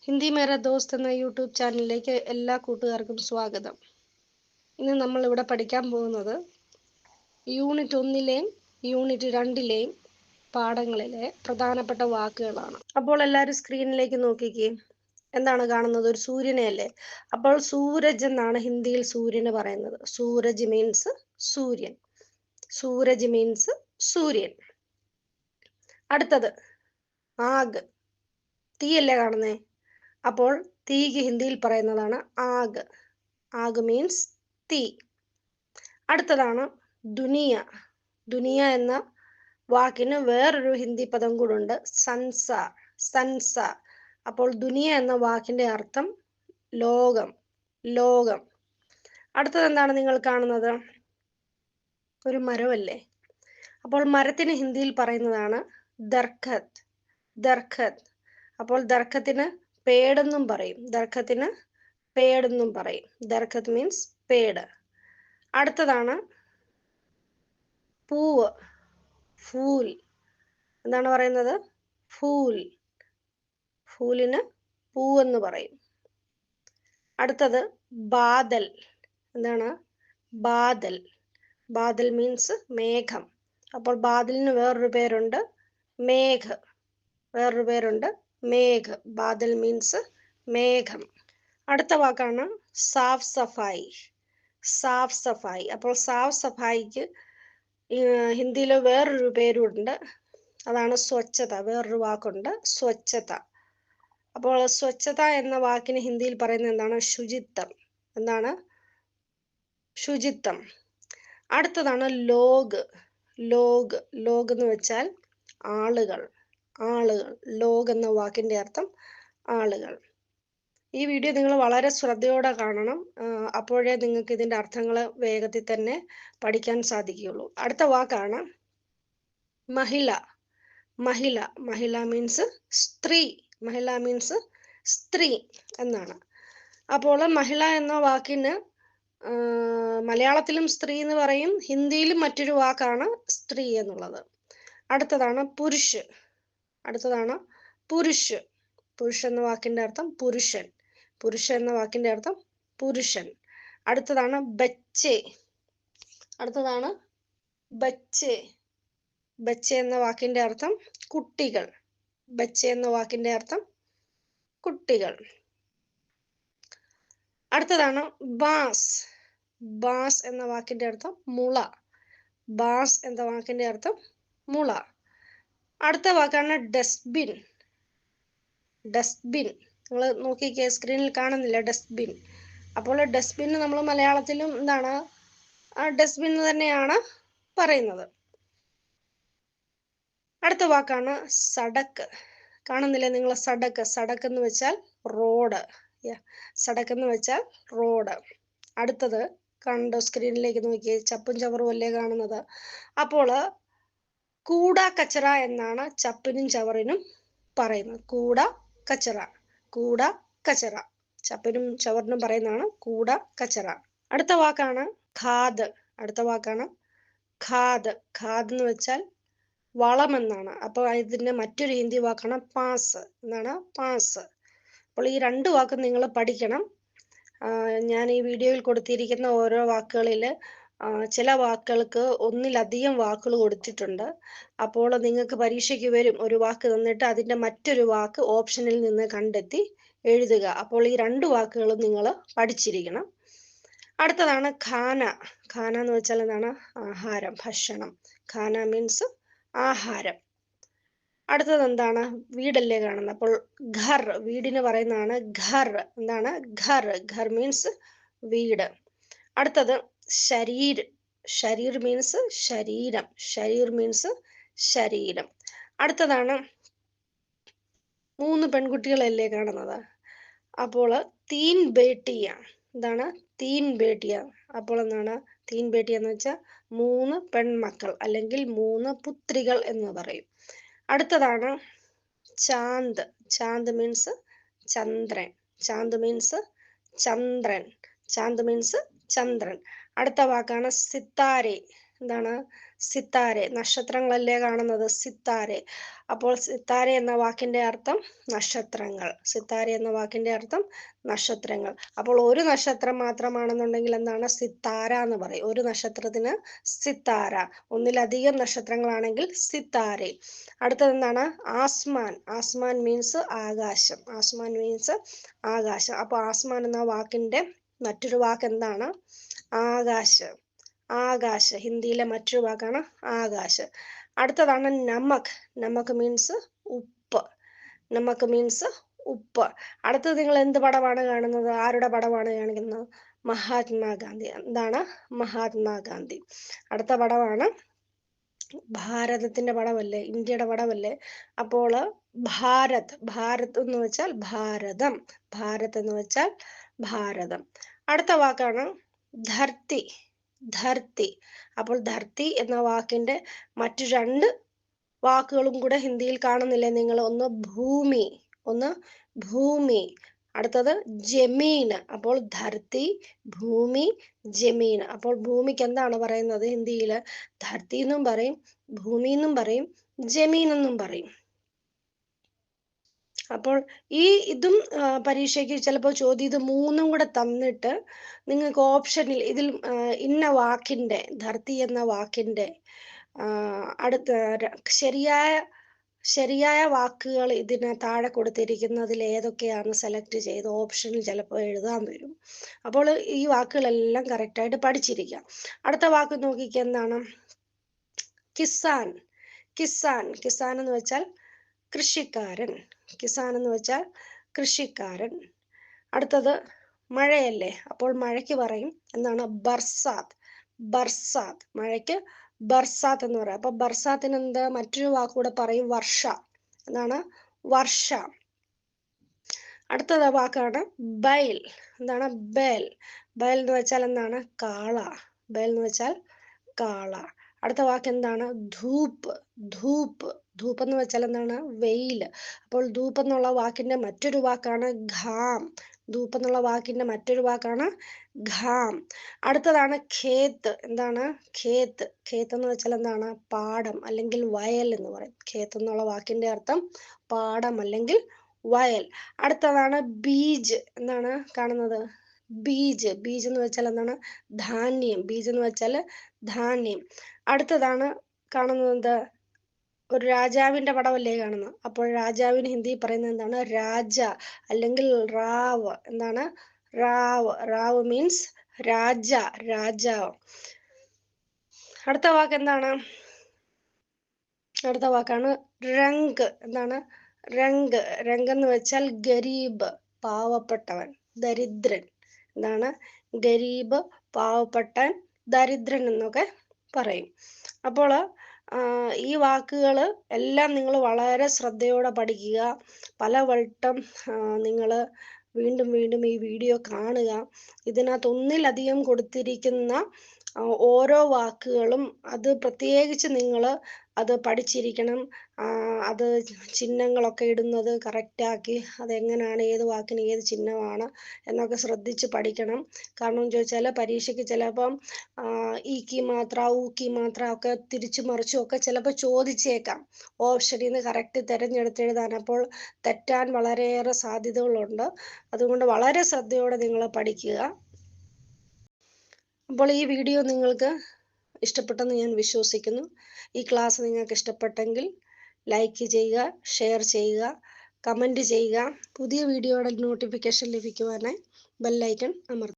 ഹിന്ദി മേര ദോസ്ത് എന്ന യൂട്യൂബ് ചാനലിലേക്ക് എല്ലാ കൂട്ടുകാർക്കും സ്വാഗതം. ഇന്ന് നമ്മൾ ഇവിടെ പഠിക്കാൻ പോകുന്നത് യൂണിറ്റ് 1ലെയും യൂണിറ്റ് 2ലെയും പാഠങ്ങളിലെ പ്രധാനപ്പെട്ട വാക്കുകളാണ്. അപ്പോൾ എല്ലാവരും സ്ക്രീനിലേക്ക് നോക്കിക്കേ. എന്താണ് കാണുന്നത്? ഒരു സൂര്യനെയല്ലേ? അപ്പോൾ സൂരജ് എന്നാണ് ഹിന്ദിയിൽ സൂര്യന് പറയുന്നത്. സൂരജ് മീൻസ് സൂര്യൻ. സൂരജ് മീൻസ് സൂര്യൻ. അടുത്തത് ആഗ്. തീയല്ലേ കാണുന്നേ? അപ്പോൾ തീക്ക് ഹിന്ദിയിൽ പറയുന്നതാണ് ആഗ്. ആഗ് മീൻസ് തീ. അടുത്തതാണ് ദുനിയ. ദുനിയ എന്ന വാക്കിന് വേറൊരു ഹിന്ദി പദം കൂടുണ്ട്, സൻസാർ. സൻസാർ. അപ്പോൾ ദുനിയ എന്ന വാക്കിന്റെ അർത്ഥം ലോകം, ലോകം. അടുത്തത് എന്താണ് നിങ്ങൾ കാണുന്നത്? ഒരു മരമല്ലേ? അപ്പോൾ മരത്തിന് ഹിന്ദിയിൽ പറയുന്നതാണ് ദർഖത്ത്. ദർഖത്ത്. അപ്പോൾ ദർഖത്തിന് പേടെന്നും പറയും. ദർഖത്തിന് പേടെന്നും പറയും. ദർഖത്ത് മീൻസ് പേട്. അടുത്തതാണ് പൂവ്, ഫൂൽ. എന്താണ് പറയുന്നത്? ഫൂൽ. ഫൂലിന് പൂവെന്ന് പറയും. അടുത്തത് ബാദൽ. എന്താണ്? ബാദൽ. ബാദൽ മീൻസ് മേഘം. അപ്പോൾ ബാദലിന് വേറൊരു പേരുണ്ട്, മേഘ്. വേറൊരു പേരുണ്ട്, മേഘ്. ബാദൽ മീൻസ് മേഘം. അടുത്ത വാക്കാണ് സാഫ് സഫായി. സാഫ് സഫായി. അപ്പോൾ സാഫ് സഫായിക്ക് ഹിന്ദിയിൽ വേറൊരു പേരുണ്ട്, അതാണ് സ്വച്ഛത. വേറൊരു വാക്കുണ്ട്, സ്വച്ഛത. അപ്പോൾ സ്വച്ഛത എന്ന വാക്കിന് ഹിന്ദിയിൽ പറയുന്നത് എന്താണ്? ശുചിത്വം. എന്താണ്? ശുചിത്വം. അടുത്തതാണ് ലോഗ്. ലോഗ്. ലോഗ് എന്ന് വെച്ചാൽ ആളുകൾ. ആളുകൾ. ലോഗ് എന്ന വാക്കിന്റെ അർത്ഥം ആളുകൾ. ഈ വീഡിയോ നിങ്ങൾ വളരെ ശ്രദ്ധയോടെ കാണണം, അപ്പോഴേ നിങ്ങൾക്ക് ഇതിന്റെ അർത്ഥങ്ങൾ വേഗത്തിൽ തന്നെ പഠിക്കാൻ സാധിക്കുകയുള്ളൂ. അടുത്ത വാക്കാണ് മഹിള. മഹിള. മഹിള മീൻസ് സ്ത്രീ. മഹിള മീൻസ് സ്ത്രീ എന്നാണ്. അപ്പോൾ മഹിള എന്ന വാക്കിന് മലയാളത്തിലും സ്ത്രീ എന്ന് പറയും, ഹിന്ദിയിലും മറ്റൊരു വാക്കാണ് സ്ത്രീ എന്നുള്ളത്. അടുത്തതാണ് പുരുഷ്. അടുത്തതാണ് പുരുഷ്. പുരുഷ എന്ന വാക്കിന്റെ അർത്ഥം പുരുഷൻ. പുരുഷ എന്ന വാക്കിന്റെ അർത്ഥം പുരുഷൻ. അടുത്തതാണ് ബച്ചെ. അടുത്തതാണ് ബച്ചെ. ബച്ചെ എന്ന വാക്കിന്റെ അർത്ഥം കുട്ടികൾ. ബച്ചെ എന്ന വാക്കിന്റെ അർത്ഥം കുട്ടികൾ. അടുത്തതാണ് ബാസ്. ബാസ് എന്ന വാക്കിന്റെ അർത്ഥം മുള. ബാസ് എന്ന വാക്കിന്റെ അർത്ഥം മുള. അടുത്ത വാക്കാണ് ഡസ്റ്റ്ബിൻ. ഡസ്റ്റ്ബിൻ. നിങ്ങൾ നോക്കിക്കേ, സ്ക്രീനിൽ കാണുന്നില്ല ഡസ്റ്റ്ബിൻ. അപ്പോൾ ഡസ്റ്റ്ബിൻ നമ്മൾ മലയാളത്തിലും എന്താണ്? ഡസ്റ്റ്ബിൻ തന്നെയാണ് പറയുന്നത്. അടുത്ത വാക്കാണ് സടക്ക്. കാണുന്നില്ലേ നിങ്ങൾ? സടക്ക്. സടക്ക് എന്ന് വെച്ചാൽ റോഡ്. സടക്ക് എന്ന് വെച്ചാൽ റോഡ്. അടുത്തത് കണ്ടോ? സ്ക്രീനിലേക്ക് നോക്കിയേ, ചപ്പും ചവറും അല്ലേ കാണുന്നത്? അപ്പോൾ കൂട കച്ചറ എന്നാണ് ചപ്പിനും ചവറിനും പറയുന്നത്. കൂട കച്ചറ. കൂട കച്ചറ. ചപ്പിനും ചവറിനും പറയുന്നതാണ് കൂട കച്ചറ. അടുത്ത വാക്കാണ് ഖാദ്. അടുത്ത വാക്കാണ് ഖാദ്. ഖാദ് എന്ന് വെച്ചാൽ വളം എന്നാണ്. അപ്പോൾ ഇതിന്റെ മറ്റൊരു ഹിന്ദി വാക്കാണ് പാസ്. എന്നാണ്? പാസ്. അപ്പോൾ ഈ രണ്ട് വാക്കും നിങ്ങൾ പഠിക്കണം. ഞാൻ ഈ വീഡിയോയിൽ കൊടുത്തിരിക്കുന്ന ഓരോ വാക്കുകളിൽ ചില വാക്കുകൾക്ക് ഒന്നിലധികം വാക്കുകൾ കൊടുത്തിട്ടുണ്ട്. അപ്പോൾ നിങ്ങൾക്ക് പരീക്ഷയ്ക്ക് വരും, ഒരു വാക്ക് തന്നിട്ട് അതിന്റെ മറ്റൊരു വാക്ക് ഓപ്ഷനിൽ നിന്ന് കണ്ടെത്തി എഴുതുക. അപ്പോൾ ഈ രണ്ട് വാക്കുകളും നിങ്ങൾ പഠിച്ചിരിക്കണം. അടുത്തതാണ് ഖാന. ഖാന എന്ന് വെച്ചാൽ എന്താണ്? ആഹാരം, ഭക്ഷണം. ഖാന മീൻസ് ആഹാരം. അടുത്തത് എന്താണ്? വീടല്ലേ കാണുന്നത്? അപ്പോൾ ഘർ. വീടിന് പറയുന്നതാണ് ഘർ. എന്താണ്? ഘർ. ഘർ മീൻസ് വീട്. അടുത്തത് ശരീർ. ശരീർ മീൻസ് ശരീരം. ശരീർ മീൻസ് ശരീരം. അടുത്തതാണ് 3 പെൺകുട്ടികളല്ലേ കാണുന്നത്? അപ്പോൾ തീൻ ബേട്ടിയ. എന്താണ്? തീൻ ബേട്ടിയ. അപ്പോൾ എന്താണ്? തീൻ ബേട്ടിയ എന്ന് വെച്ചാൽ 3 പെൺമക്കൾ അല്ലെങ്കിൽ 3 പുത്രികൾ എന്ന് പറയും. അടുത്തതാണ് ചാന്ദ്. ചാന്ദ് മീൻസ് ചന്ദ്രൻ. ചാന്ദ് മീൻസ് ചന്ദ്രൻ. ചാന്ദ് മീൻസ് ചന്ദ്രൻ. അടുത്ത വാക്കാണ് സിത്താരെ. എന്താണ്? സിത്താരെ, നക്ഷത്രങ്ങളല്ലേ കാണുന്നത്? സിത്താരെ. അപ്പോൾ സിത്താരെ എന്ന വാക്കിന്റെ അർത്ഥം നക്ഷത്രങ്ങൾ. സിത്താരെ എന്ന വാക്കിന്റെ അർത്ഥം നക്ഷത്രങ്ങൾ. അപ്പോൾ ഒരു നക്ഷത്രം മാത്രമാണെന്നുണ്ടെങ്കിൽ എന്താണ്? സിത്താര എന്ന് പറയും. ഒരു നക്ഷത്രത്തിന് സിത്താര. ഒന്നിലധികം നക്ഷത്രങ്ങളാണെങ്കിൽ സിത്താരെ. അടുത്തത് എന്താണ്? ആസ്മാൻ. ആസ്മാൻ മീൻസ് ആകാശം. ആസ്മാൻ മീൻസ് ആകാശം. അപ്പോൾ ആസ്മാൻ എന്ന വാക്കിന്റെ മറ്റൊരു വാക്ക് എന്താണ്? ആകാശം. ആകാശ്. ഹിന്ദിയിലെ മറ്റൊരു വാക്കാണ് ആകാശ്. അടുത്തതാണ് നമക്. നമക് മീൻസ് ഉപ്പ്. നമക് മീൻസ് ഉപ്പ്. അടുത്തത് നിങ്ങൾ എന്ത് പടമാണ് കാണുന്നത്? ആരുടെ പടമാണ് കാണിക്കുന്നത്? മഹാത്മാഗാന്ധി. എന്താണ്? മഹാത്മാഗാന്ധി. അടുത്ത പടമാണ് ഭാരതത്തിന്റെ പടമല്ലേ? ഇന്ത്യയുടെ പടമല്ലേ? അപ്പോൾ ഭാരത്. ഭാരത് എന്ന് വെച്ചാൽ ഭാരതം. ഭാരത് എന്ന് വെച്ചാൽ ഭാരതം. അടുത്ത വാക്കാണ് ധർത്തി. ധർത്തി. അപ്പോൾ ധർത്തി എന്ന വാക്കിന്റെ മറ്റു രണ്ട് വാക്കുകളും കൂടെ ഹിന്ദിയിൽ കാണുന്നില്ലേ നിങ്ങൾ? ഒന്ന് ഭൂമി, ഒന്ന് ഭൂമി. അടുത്തത് ജമീൻ. അപ്പോൾ ധർത്തി, ഭൂമി, ജമീൻ. അപ്പോൾ ഭൂമിക്ക് എന്താണ് പറയുന്നത് ഹിന്ദിയിൽ? ധർത്തി എന്നും പറയും, ഭൂമി എന്നും പറയും, ജമീൻ എന്നും പറയും. അപ്പോൾ ഇതും പരീക്ഷയ്ക്ക് ചിലപ്പോൾ ചോദ്യം ഇത് മൂന്നും കൂടെ തന്നിട്ട് നിങ്ങൾക്ക് ഓപ്ഷനിൽ ഇതിൽ ഇന്ന വാക്കിന്റെ, ധർത്തി എന്ന വാക്കിന്റെ ശരിയായ വാക്കുകൾ ഇതിന് താഴെ കൊടുത്തിരിക്കുന്നതിൽ ഏതൊക്കെയാണ് സെലക്ട് ചെയ്ത് ഓപ്ഷനിൽ ചിലപ്പോൾ എഴുതാൻ വരും. അപ്പോൾ ഈ വാക്കുകളെല്ലാം കറക്റ്റായിട്ട് പഠിച്ചിരിക്കാം. അടുത്ത വാക്ക് നോക്കിക്കുക, എന്താണ്? കിസാൻ. കിസാൻ. കിസാൻ എന്ന് വെച്ചാൽ കൃഷിക്കാരൻ. കിസാൻ എന്ന് വെച്ചാൽ കൃഷിക്കാരൻ. അടുത്തത് മഴയല്ലേ? അപ്പോൾ മഴയ്ക്ക് പറയും എന്താണ്? ബർസാത്ത്. ബർസാത്ത്. മഴയ്ക്ക് ബർസാത്ത് എന്ന് പറയാം. അപ്പൊ ബർസാത്തിന് എന്താ മറ്റൊരു വാക്കുകൂടെ പറയും? വർഷ. എന്താണ്? വർഷ. അടുത്തത് വാക്കാണ് ബൈൽ. എന്താണ്? ബേൽ. ബൈൽ എന്ന് വെച്ചാൽ എന്താണ്? കാള. ബൈൽ എന്ന് വെച്ചാൽ കാള. അടുത്ത വാക്ക് എന്താണ്? ധൂപ്പ്. ധൂപ്പ്. ധൂപ്പ് എന്ന് വെച്ചാൽ എന്താണ്? വെയിൽ. അപ്പോൾ ധൂപ്പ് എന്നുള്ള വാക്കിന്റെ മറ്റൊരു വാക്കാണ് ഘാം. ധൂപ്പ് എന്നുള്ള വാക്കിന്റെ മറ്റൊരു വാക്കാണ് ഘാം. അടുത്തതാണ് ഖേത്ത്. എന്താണ്? ഖേത്ത്. ഖേത്ത് എന്ന് വെച്ചാൽ എന്താണ്? പാടം അല്ലെങ്കിൽ വയൽ എന്ന് പറയും. ഖേത്ത് എന്നുള്ള വാക്കിന്റെ അർത്ഥം പാടം അല്ലെങ്കിൽ വയൽ. അടുത്തതാണ് ബീജ്. എന്താണ് കാണുന്നത്? ബീജ്. ബീജ് എന്ന് വെച്ചാൽ എന്താണ്? ധാന്യം. ബീജ് എന്ന് വെച്ചാൽ ധാന്യം. അടുത്തതാണ് കാണുന്നത് ഒരു രാജാവിന്റെ പടമല്ലേ കാണുന്നത്? അപ്പോൾ രാജാവിന് ഹിന്ദി പറയുന്നത് എന്താണ്? രാജ അല്ലെങ്കിൽ റാവ്. എന്താണ്? റാവ്. റാവ് മീൻസ് രാജ, രാജാവ്. അടുത്ത വാക്ക് എന്താണ്? അടുത്ത വാക്കാണ് രംഗ്. എന്താണ്? രംഗ്. രംഗ് എന്ന് വെച്ചാൽ ഗരീബ്, പാവപ്പെട്ടവൻ, ദരിദ്രൻ. എന്താണ്? ഗരീബ്, പാവപ്പെട്ടൻ, ദരിദ്രൻ എന്നൊക്കെ പറയും. അപ്പോൾ ഈ വാക്കുകൾ എല്ലാം നിങ്ങൾ വളരെ ശ്രദ്ധയോടെ പഠിക്കുക. പലവട്ടം നിങ്ങൾ വീണ്ടും വീണ്ടും ഈ വീഡിയോ കാണുക. ഇതിനകത്ത് ഒന്നിലധികം കൊടുത്തിരിക്കുന്ന ഓരോ വാക്കുകളും അത് പ്രത്യേകിച്ച് നിങ്ങൾ അത് പഠിച്ചിരിക്കണം. അത് ചിഹ്നങ്ങളൊക്കെ ഇടുന്നത് കറക്റ്റാക്കി അതെങ്ങനെയാണ്, ഏത് വാക്കിന് ഏത് ചിഹ്നമാണ് എന്നൊക്കെ ശ്രദ്ധിച്ച് പഠിക്കണം. കാരണം എന്ന് ചോദിച്ചാൽ പരീക്ഷയ്ക്ക് ചിലപ്പം ഈക്കി മാത്ര, ഊക്കി മാത്ര ഒക്കെ തിരിച്ചു മറിച്ചും ഒക്കെ ചിലപ്പോൾ ചോദിച്ചേക്കാം. ഓപ്ഷനിൽ നിന്ന് കറക്റ്റ് തിരഞ്ഞെടുത്തെഴുതാൻ. അപ്പോൾ തെറ്റാൻ വളരെയേറെ സാധ്യതകളുണ്ട്. അതുകൊണ്ട് വളരെ ശ്രദ്ധയോടെ നിങ്ങൾ പഠിക്കുക. അപ്പോൾ ഈ വീഡിയോ നിങ്ങൾക്ക് ഇഷ്ടപ്പെട്ടെന്ന് ഞാൻ വിശ്വസിക്കുന്നു. ഈ ക്ലാസ് നിങ്ങൾക്ക് ഇഷ്ടപ്പെട്ടെങ്കിൽ ലൈക്ക് ചെയ്യുക, ഷെയർ ചെയ്യുക, കമൻറ്റ് ചെയ്യുക. പുതിയ വീഡിയോയുടെ നോട്ടിഫിക്കേഷൻ ലഭിക്കുവാനായി ബെൽ ഐക്കൺ അമർത്തുക.